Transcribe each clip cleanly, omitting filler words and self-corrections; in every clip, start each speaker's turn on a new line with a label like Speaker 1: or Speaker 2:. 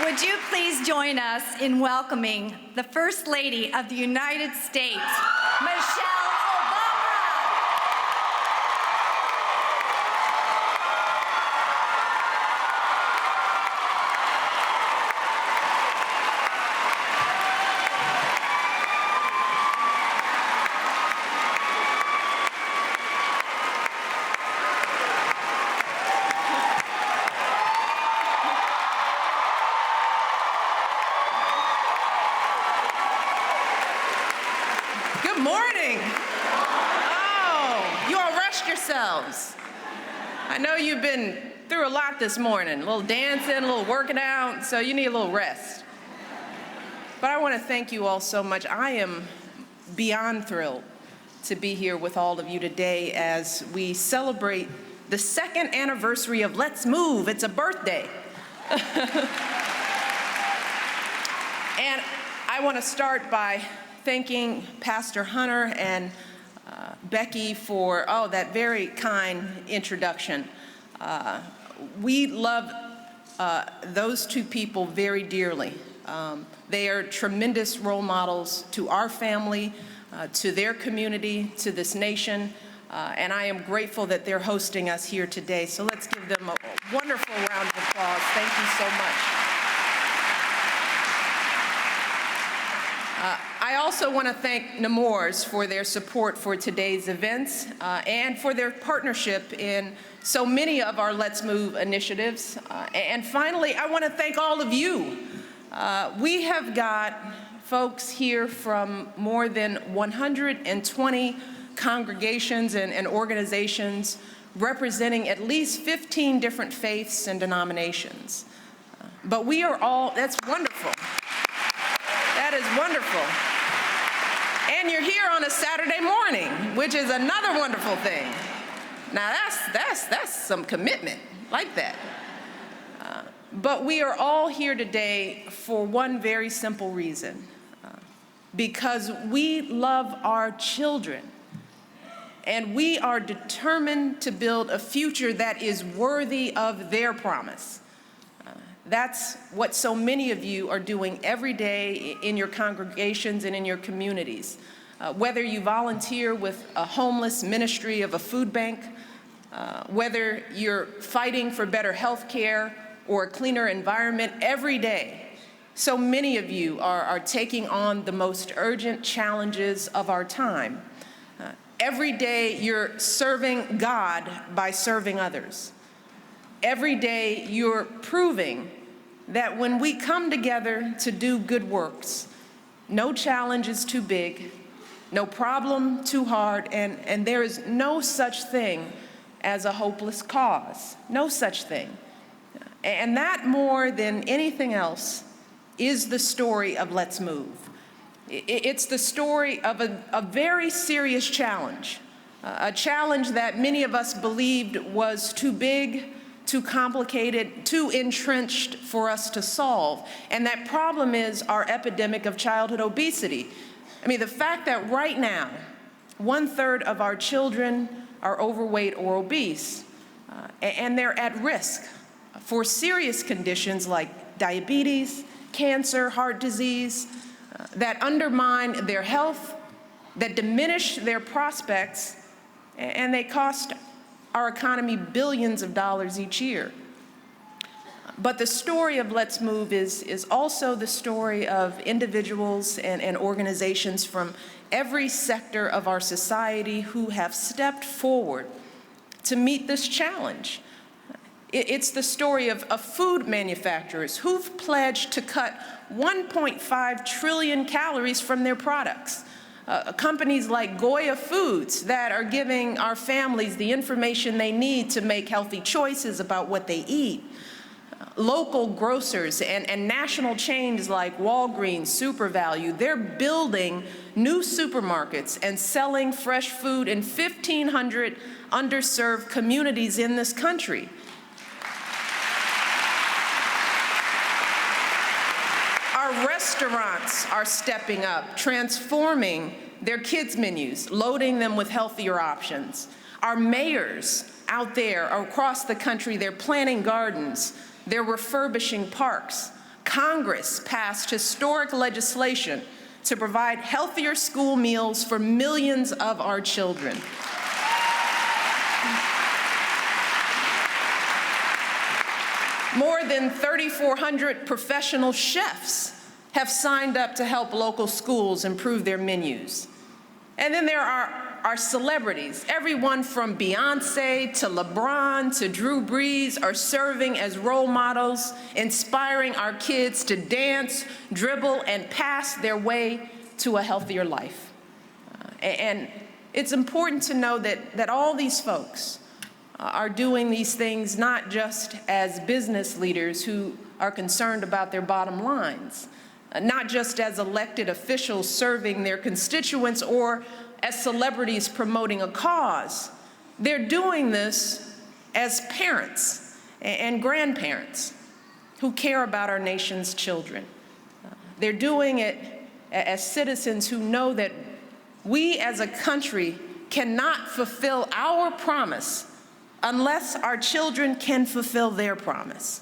Speaker 1: Would you please join us in welcoming the First Lady of the United States, Michelle Obama.
Speaker 2: Good morning. Oh, you all rushed yourselves. I know you've been through a lot this morning, a little dancing, a little working out, so you need a little rest. But I want to thank you all so much. I am beyond thrilled to be here with all of you today as we celebrate the second anniversary of Let's Move. It's a birthday. And I want to start by thanking Pastor Hunter and Becky for, that very kind introduction. We love those two people very dearly. They are tremendous role models to our family, to their community, to this nation, and I am grateful that they're hosting us here today. So let's give them a wonderful round of applause. Thank you so much. I also want to thank Nemours for their support for today's events and for their partnership in so many of our Let's Move initiatives. And finally, I want to thank all of you. We have got folks here from more than 120 congregations and organizations representing at least 15 different faiths and denominations. But we are all, that's wonderful. That is wonderful. And you're here on a Saturday morning, which is another wonderful thing. Now that's some commitment, like that. But we are all here today for one very simple reason, because we love our children, and we are determined to build a future that is worthy of their promise. That's what so many of you are doing every day in your congregations and in your communities. Whether you volunteer with a homeless ministry of a food bank, whether you're fighting for better health care or a cleaner environment, every day, so many of you are taking on the most urgent challenges of our time. Every day you're serving God by serving others. Every day you're proving that when we come together to do good works, no challenge is too big, no problem too hard, and there is no such thing as a hopeless cause. No such thing. And that, more than anything else, is the story of Let's Move. It's the story of a very serious challenge, a challenge that many of us believed was too big, too complicated, too entrenched for us to solve. And that problem is our epidemic of childhood obesity. I mean, the fact that right now, 1/3 of our children are overweight or obese, and they're at risk for serious conditions like diabetes, cancer, heart disease, that undermine their health, that diminish their prospects, and they cost our economy billions of dollars each year. But the story of Let's Move is also the story of individuals and organizations from every sector of our society who have stepped forward to meet this challenge. It's the story of food manufacturers who've pledged to cut 1.5 trillion calories from their products. Companies like Goya Foods that are giving our families the information they need to make healthy choices about what they eat. Local grocers and national chains like Walgreens, SuperValue, they're building new supermarkets and selling fresh food in 1,500 underserved communities in this country. Our restaurants are stepping up, transforming their kids' menus, loading them with healthier options. Our mayors out there across the country, they're planting gardens, they're refurbishing parks. Congress passed historic legislation to provide healthier school meals for millions of our children. More than 3,400 professional chefs have signed up to help local schools improve their menus. And then there are our celebrities. Everyone from Beyonce to LeBron to Drew Brees are serving as role models, inspiring our kids to dance, dribble, and pass their way to a healthier life. And it's important to know that all these folks are doing these things not just as business leaders who are concerned about their bottom lines, not just as elected officials serving their constituents or as celebrities promoting a cause. They're doing this as parents and grandparents who care about our nation's children. They're doing it as citizens who know that we as a country cannot fulfill our promise unless our children can fulfill their promise.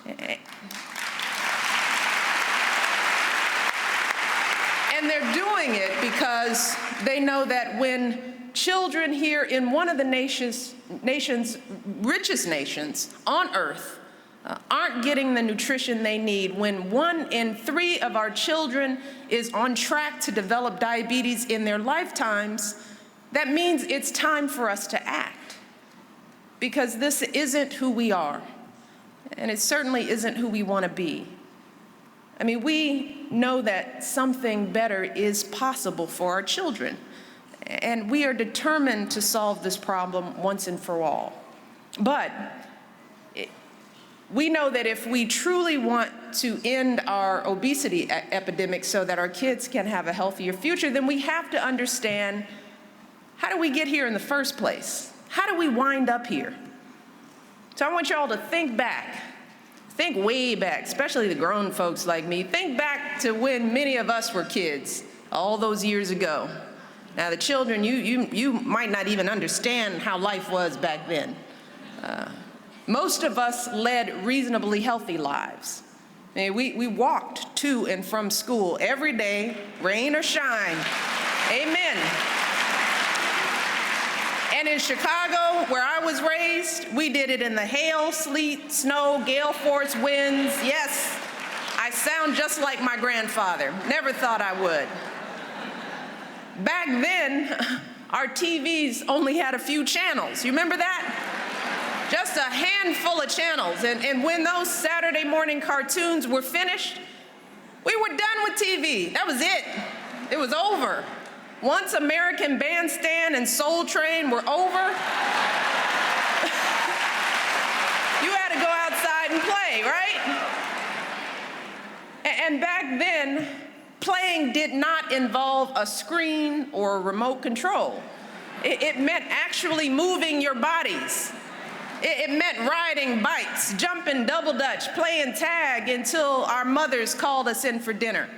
Speaker 2: And they're doing it because they know that when children here in one of the nation's richest nations on earth aren't getting the nutrition they need, when 1 in 3 of our children is on track to develop diabetes in their lifetimes, that means it's time for us to act. Because this isn't who we are, and it certainly isn't who we want to be. I mean, we know that something better is possible for our children, and we are determined to solve this problem once and for all. But we know that if we truly want to end our obesity epidemic so that our kids can have a healthier future, then we have to understand, how do we get here in the first place? How do we wind up here? So I want you all to think back. Think way back, especially the grown folks like me. Think back to when many of us were kids, all those years ago. Now the children, you might not even understand how life was back then. Most of us led reasonably healthy lives. I mean, we walked to and from school every day, rain or shine. Amen. And in Chicago, where I was raised, we did it in the hail, sleet, snow, gale force winds. Yes, I sound just like my grandfather. Never thought I would. Back then, our TVs only had a few channels. You remember that? Just a handful of channels. And when those Saturday morning cartoons were finished, we were done with TV. That was it. It was over. Once American Bandstand and Soul Train were over, you had to go outside and play, right? And back then, playing did not involve a screen or a remote control. It meant actually moving your bodies. It meant riding bikes, jumping double dutch, playing tag until our mothers called us in for dinner.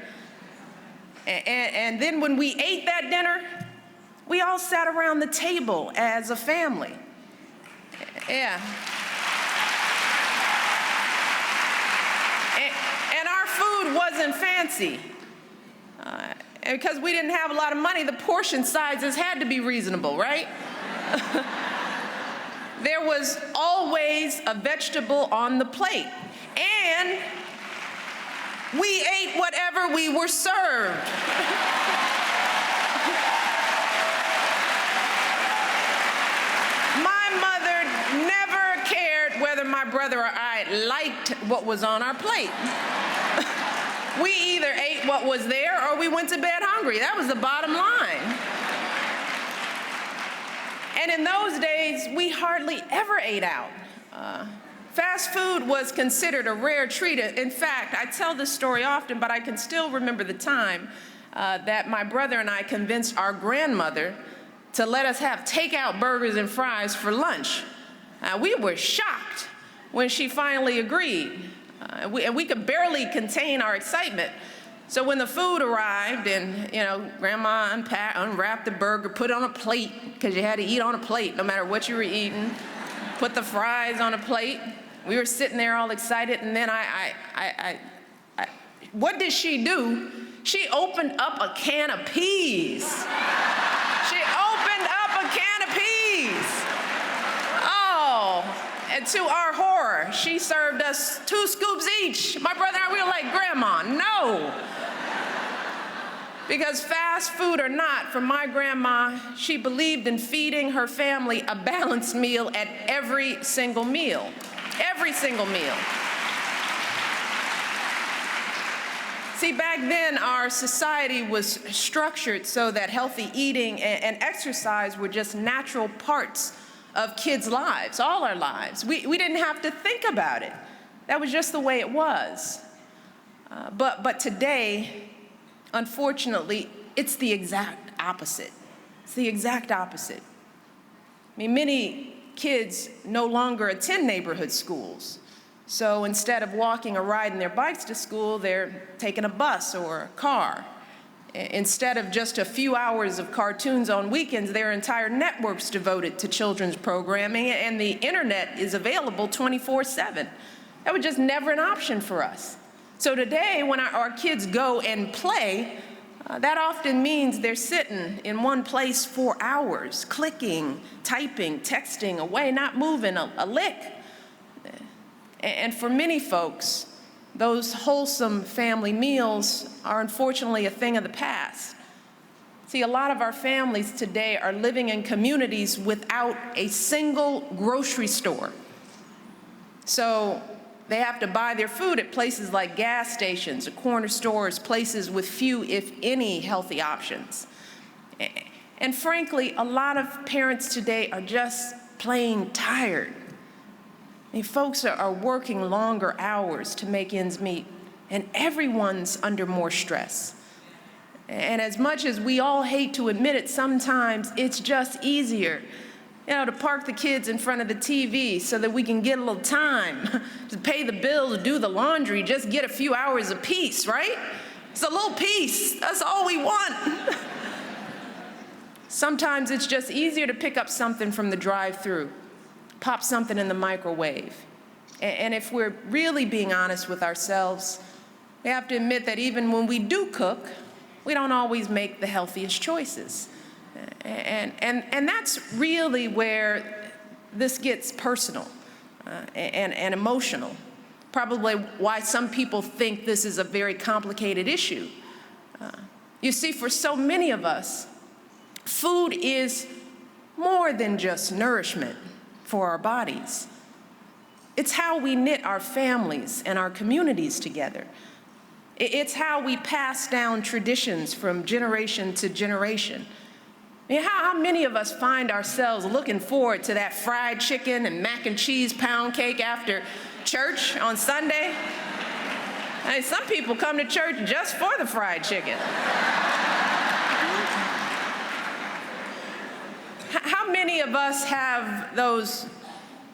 Speaker 2: And then when we ate that dinner, we all sat around the table as a family. Yeah. And our food wasn't fancy. And because we didn't have a lot of money, the portion sizes had to be reasonable, right? There was always a vegetable on the plate. And we ate whatever we were served. My mother never cared whether my brother or I liked what was on our plate. We either ate what was there or we went to bed hungry. That was the bottom line. And in those days, we hardly ever ate out. Fast food was considered a rare treat. In fact, I tell this story often, but I can still remember the time that my brother and I convinced our grandmother to let us have takeout burgers and fries for lunch. We were shocked when she finally agreed. We could barely contain our excitement. So when the food arrived and, Grandma unwrapped the burger, put it on a plate, because you had to eat on a plate no matter what you were eating, put the fries on a plate. We were sitting there all excited, and then I What did she do? She opened up a can of peas. She opened up a can of peas. Oh, and to our horror, she served us 2 scoops each. My brother and I, we were like, Grandma, no. Because fast food or not, for my grandma, she believed in feeding her family a balanced meal at every single meal. Every single meal. See, back then, our society was structured so that healthy eating and exercise were just natural parts of kids' lives, all our lives. We didn't have to think about it. That was just the way it was. But today, unfortunately, it's the exact opposite. It's the exact opposite. I mean, many kids no longer attend neighborhood schools. So instead of walking or riding their bikes to school, they're taking a bus or a car. Instead of just a few hours of cartoons on weekends, there are entire networks devoted to children's programming, and the internet is available 24/7. That was just never an option for us. So today, when our kids go and play, that often means they're sitting in one place for hours, clicking, typing, texting away, not moving a lick. And for many folks, those wholesome family meals are unfortunately a thing of the past. See, a lot of our families today are living in communities without a single grocery store. So they have to buy their food at places like gas stations or corner stores, places with few, if any, healthy options. And frankly, a lot of parents today are just plain tired. I mean, folks are working longer hours to make ends meet, and everyone's under more stress. And as much as we all hate to admit it, sometimes it's just easier, to park the kids in front of the TV so that we can get a little time to pay the bills, do the laundry, just get a few hours of peace, right? It's a little peace. That's all we want. Sometimes it's just easier to pick up something from the drive-thru, pop something in the microwave. And if we're really being honest with ourselves, we have to admit that even when we do cook, we don't always make the healthiest choices. And that's really where this gets personal and emotional. Probably why some people think this is a very complicated issue. You see, for so many of us, food is more than just nourishment for our bodies. It's how we knit our families and our communities together. It's how we pass down traditions from generation to generation. I mean, how many of us find ourselves looking forward to that fried chicken and mac and cheese pound cake after church on Sunday? I mean, some people come to church just for the fried chicken. How many of us have those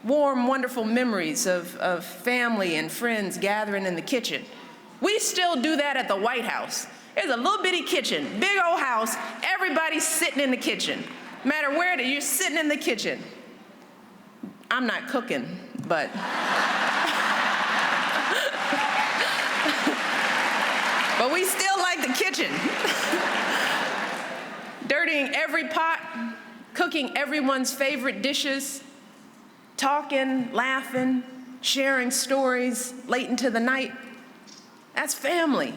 Speaker 2: warm, wonderful memories of family and friends gathering in the kitchen? We still do that at the White House. There's a little bitty kitchen, big old house, everybody's sitting in the kitchen. No matter where you're sitting in the kitchen. I'm not cooking, but. But we still like the kitchen. Dirtying every pot, cooking everyone's favorite dishes, talking, laughing, sharing stories late into the night. That's family.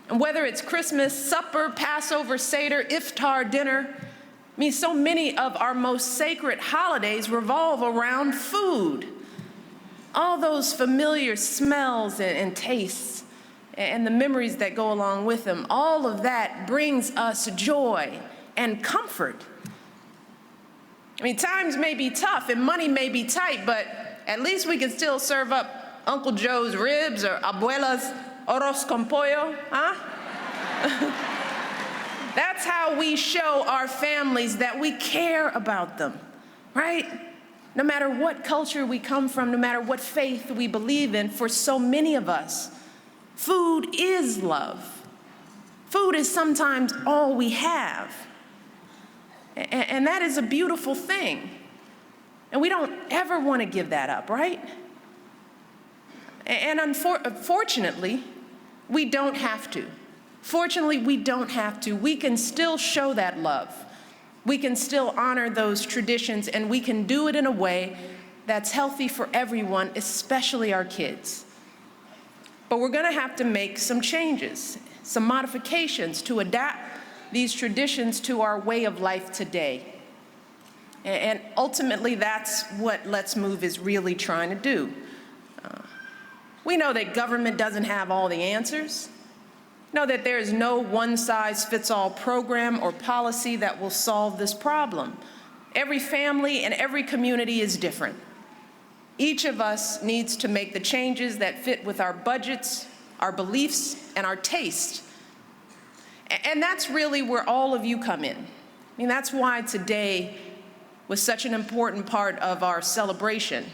Speaker 2: And whether it's Christmas, supper, Passover, Seder, Iftar, dinner, I mean, so many of our most sacred holidays revolve around food. All those familiar smells and tastes and the memories that go along with them, all of that brings us joy and comfort. I mean, times may be tough and money may be tight, but at least we can still serve up Uncle Joe's ribs or Abuela's arroz con pollo, huh? That's how we show our families that we care about them, right? No matter what culture we come from, no matter what faith we believe in, for so many of us, food is love. Food is sometimes all we have. And that is a beautiful thing. And we don't ever want to give that up, right? And unfortunately, we don't have to. Fortunately, we don't have to. We can still show that love. We can still honor those traditions, and we can do it in a way that's healthy for everyone, especially our kids. But we're going to have to make some changes, some modifications to adapt these traditions to our way of life today. And ultimately, that's what Let's Move is really trying to do. We know that government doesn't have all the answers. Know that there is no one-size-fits-all program or policy that will solve this problem. Every family and every community is different. Each of us needs to make the changes that fit with our budgets, our beliefs, and our taste. And that's really where all of you come in. I mean, that's why today was such an important part of our celebration.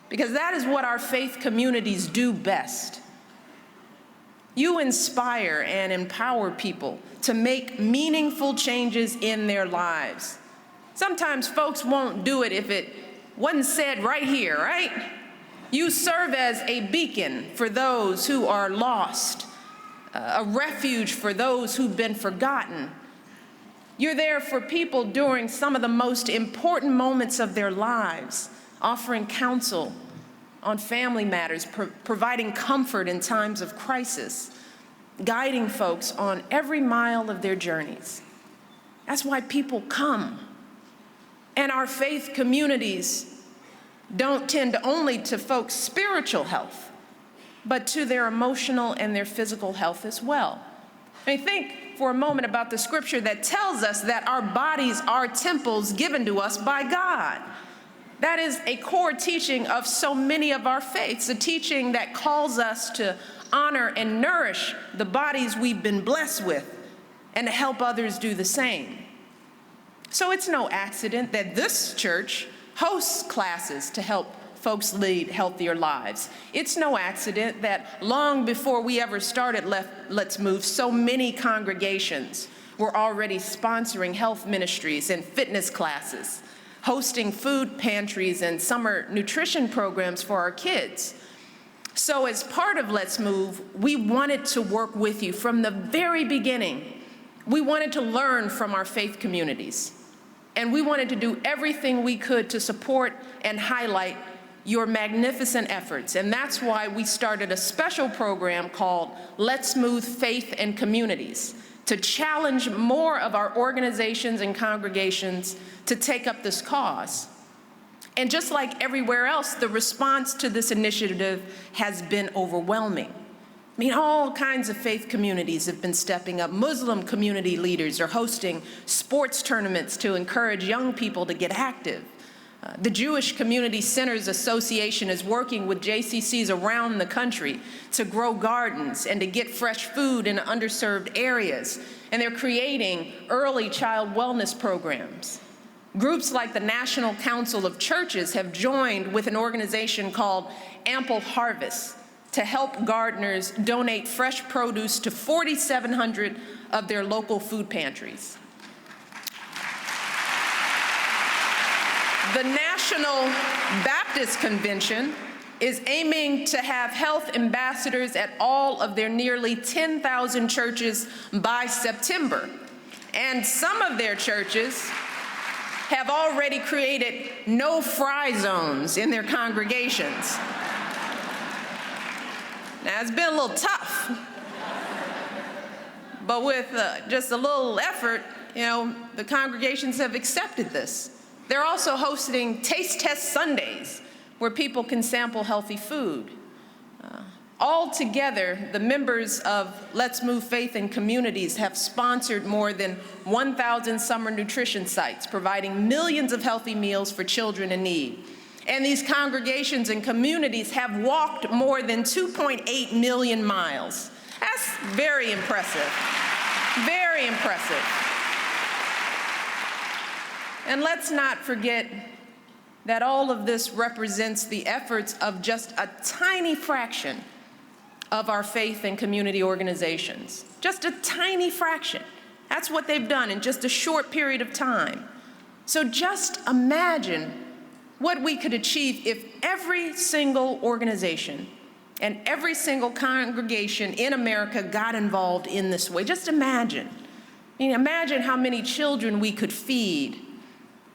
Speaker 2: Because that is what our faith communities do best. You inspire and empower people to make meaningful changes in their lives. Sometimes folks won't do it if it wasn't said right here, right? You serve as a beacon for those who are lost, a refuge for those who've been forgotten. You're there for people during some of the most important moments of their lives, offering counsel on family matters, providing comfort in times of crisis, guiding folks on every mile of their journeys. That's why people come. And our faith communities don't tend only to folks' spiritual health, but to their emotional and their physical health as well. I mean, think for a moment about the scripture that tells us that our bodies are temples given to us by God. That is a core teaching of so many of our faiths, a teaching that calls us to honor and nourish the bodies we've been blessed with and to help others do the same. So it's no accident that this church hosts classes to help folks lead healthier lives. It's no accident that long before we ever started Let's Move, so many congregations were already sponsoring health ministries and fitness classes, hosting food pantries and summer nutrition programs for our kids. So as part of Let's Move, we wanted to work with you from the very beginning. We wanted to learn from our faith communities, and we wanted to do everything we could to support and highlight your magnificent efforts. And that's why we started a special program called Let's Move Faith and Communities, to challenge more of our organizations and congregations to take up this cause. And just like everywhere else, the response to this initiative has been overwhelming. I mean, all kinds of faith communities have been stepping up. Muslim community leaders are hosting sports tournaments to encourage young people to get active. The Jewish Community Centers Association is working with JCCs around the country to grow gardens and to get fresh food in underserved areas. And they're creating early child wellness programs. Groups like the National Council of Churches have joined with an organization called Ample Harvest to help gardeners donate fresh produce to 4,700 of their local food pantries. The National Baptist Convention is aiming to have health ambassadors at all of their nearly 10,000 churches by September. And some of their churches have already created no-fry zones in their congregations. Now, it's been a little tough, but with just a little effort, the congregations have accepted this. They're also hosting Taste Test Sundays, where people can sample healthy food. All together, the members of Let's Move Faith and Communities have sponsored more than 1,000 summer nutrition sites, providing millions of healthy meals for children in need. And these congregations and communities have walked more than 2.8 million miles. That's very impressive. Very impressive. And let's not forget that all of this represents the efforts of just a tiny fraction of our faith and community organizations. Just a tiny fraction. That's what they've done in just a short period of time. So just imagine what we could achieve if every single organization and every single congregation in America got involved in this way. Just imagine. I mean, imagine how many children we could feed.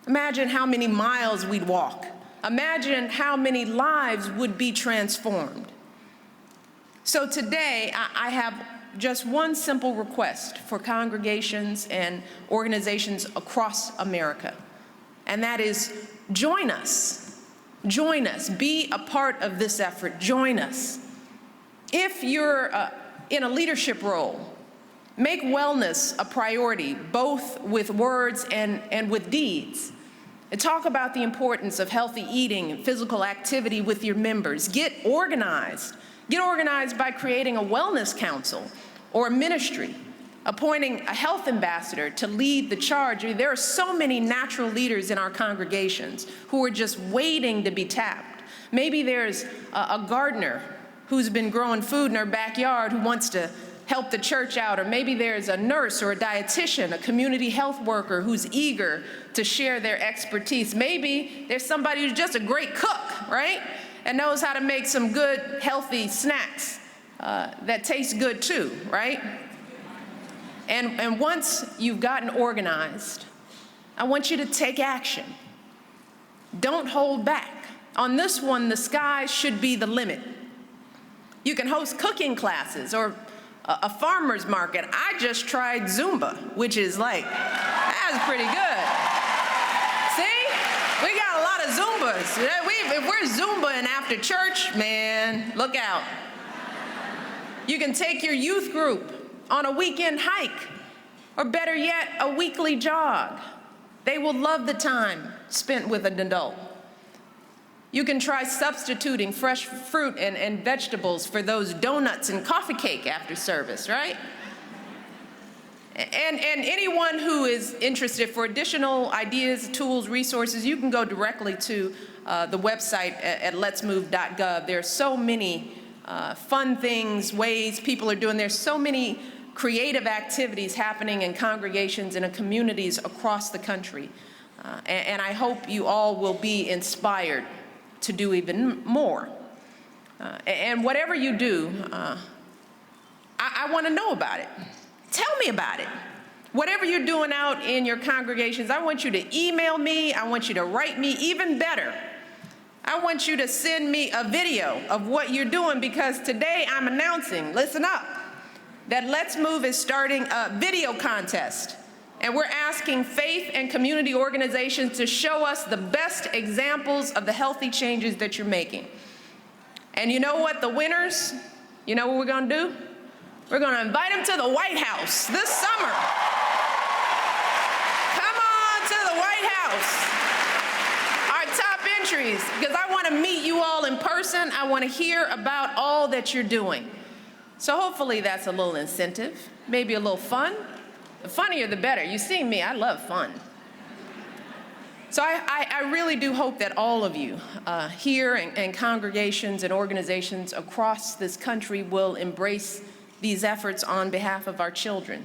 Speaker 2: Imagine how many miles we'd walk. Imagine how many lives would be transformed. So today, I have just one simple request for congregations and organizations across America, and that is join us. Join us. Be a part of this effort. Join us. If you're in a leadership role, make wellness a priority, both with words and with deeds. And talk about the importance of healthy eating and physical activity with your members. Get organized. Get organized by creating a wellness council or a ministry, appointing a health ambassador to lead the charge. I mean, there are so many natural leaders in our congregations who are just waiting to be tapped. Maybe there's a gardener who's been growing food in her backyard who wants to help the church out, or maybe there's a nurse or a dietitian, a community health worker who's eager to share their expertise. Maybe there's somebody who's just a great cook, right? And knows how to make some good, healthy snacks that taste good too, right? And once you've gotten organized, I want you to take action. Don't hold back. On this one, the sky should be the limit. You can host cooking classes or a farmer's market. I just tried Zumba, which is like, that's pretty good. See? We got a lot of Zumbas. If we're Zumbaing after church, man, look out. You can take your youth group on a weekend hike, or better yet, a weekly jog. They will love the time spent with an adult. You can try substituting fresh fruit and vegetables for those donuts and coffee cake after service, right? And anyone who is interested for additional ideas, tools, resources, you can go directly to the website at letsmove.gov. There are so many fun things, ways people are doing. There's so many creative activities happening in congregations and in communities across the country. And I hope you all will be inspired to do even more. And whatever you do, I want to know about it. Tell me about it. Whatever you're doing out in your congregations, I want you to email me. I want you to write me. Even better, I want you to send me a video of what you're doing, because today I'm announcing, listen up, that Let's Move is starting a video contest. And we're asking faith and community organizations to show us the best examples of the healthy changes that you're making. And you know what, the winners, you know what we're going to do? We're going to invite them to the White House this summer. Come on to the White House. Our top entries, because I want to meet you all in person. I want to hear about all that you're doing. So hopefully that's a little incentive, maybe a little fun. The funnier, the better. You see me, I love fun. So I really do hope that all of you here and congregations and organizations across this country will embrace these efforts on behalf of our children.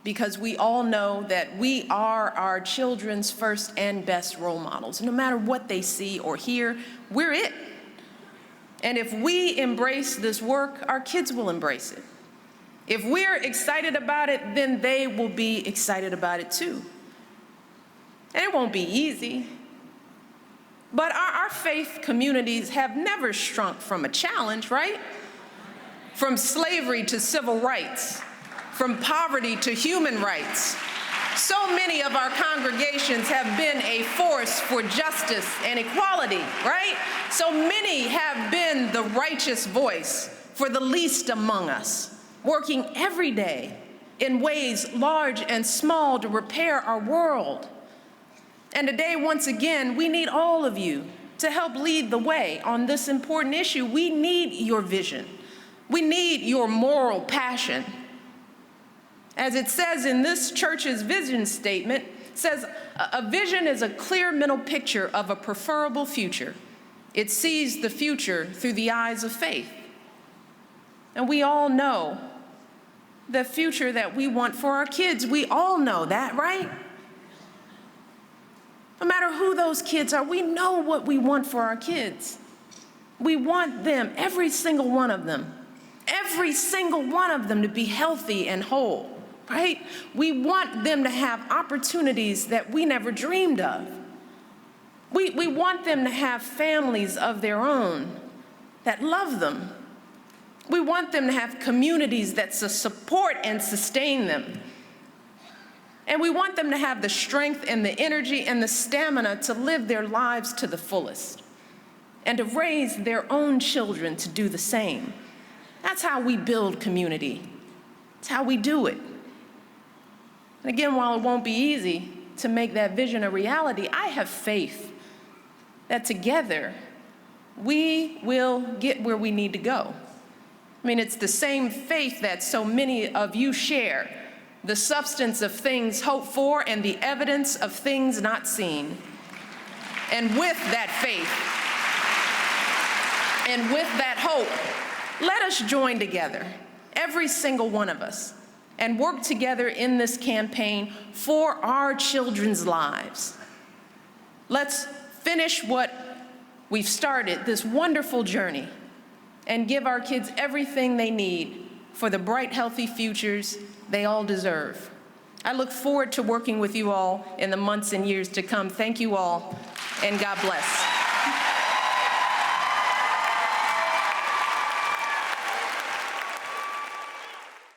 Speaker 2: Because we all know that we are our children's first and best role models. No matter what they see or hear, we're it. And if we embrace this work, our kids will embrace it. If we're excited about it, then they will be excited about it too. And it won't be easy. But our faith communities have never shrunk from a challenge, right? From slavery to civil rights, from poverty to human rights. So many of our congregations have been a force for justice and equality, right? So many have been the righteous voice for the least among us, working every day in ways large and small to repair our world. And today, once again, we need all of you to help lead the way on this important issue. We need your vision. We need your moral passion. As it says in this church's vision statement, it says, a vision is a clear mental picture of a preferable future. It sees the future through the eyes of faith. And we all know the future that we want for our kids. We all know that, right? No matter who those kids are, we know what we want for our kids. We want them, every single one of them, to be healthy and whole, right? We want them to have opportunities that we never dreamed of. We want them to have families of their own that love them. We want them to have communities that support and sustain them. And we want them to have the strength and the energy and the stamina to live their lives to the fullest and to raise their own children to do the same. That's how we build community. It's how we do it. And again, while it won't be easy to make that vision a reality, I have faith that together we will get where we need to go. I mean, it's the same faith that so many of you share, the substance of things hoped for and the evidence of things not seen. And with that faith and with that hope, let us join together, every single one of us, and work together in this campaign for our children's lives. Let's finish what we've started, this wonderful journey, and give our kids everything they need for the bright, healthy futures they all deserve. I look forward to working with you all in the months and years to come. Thank you all, and God bless.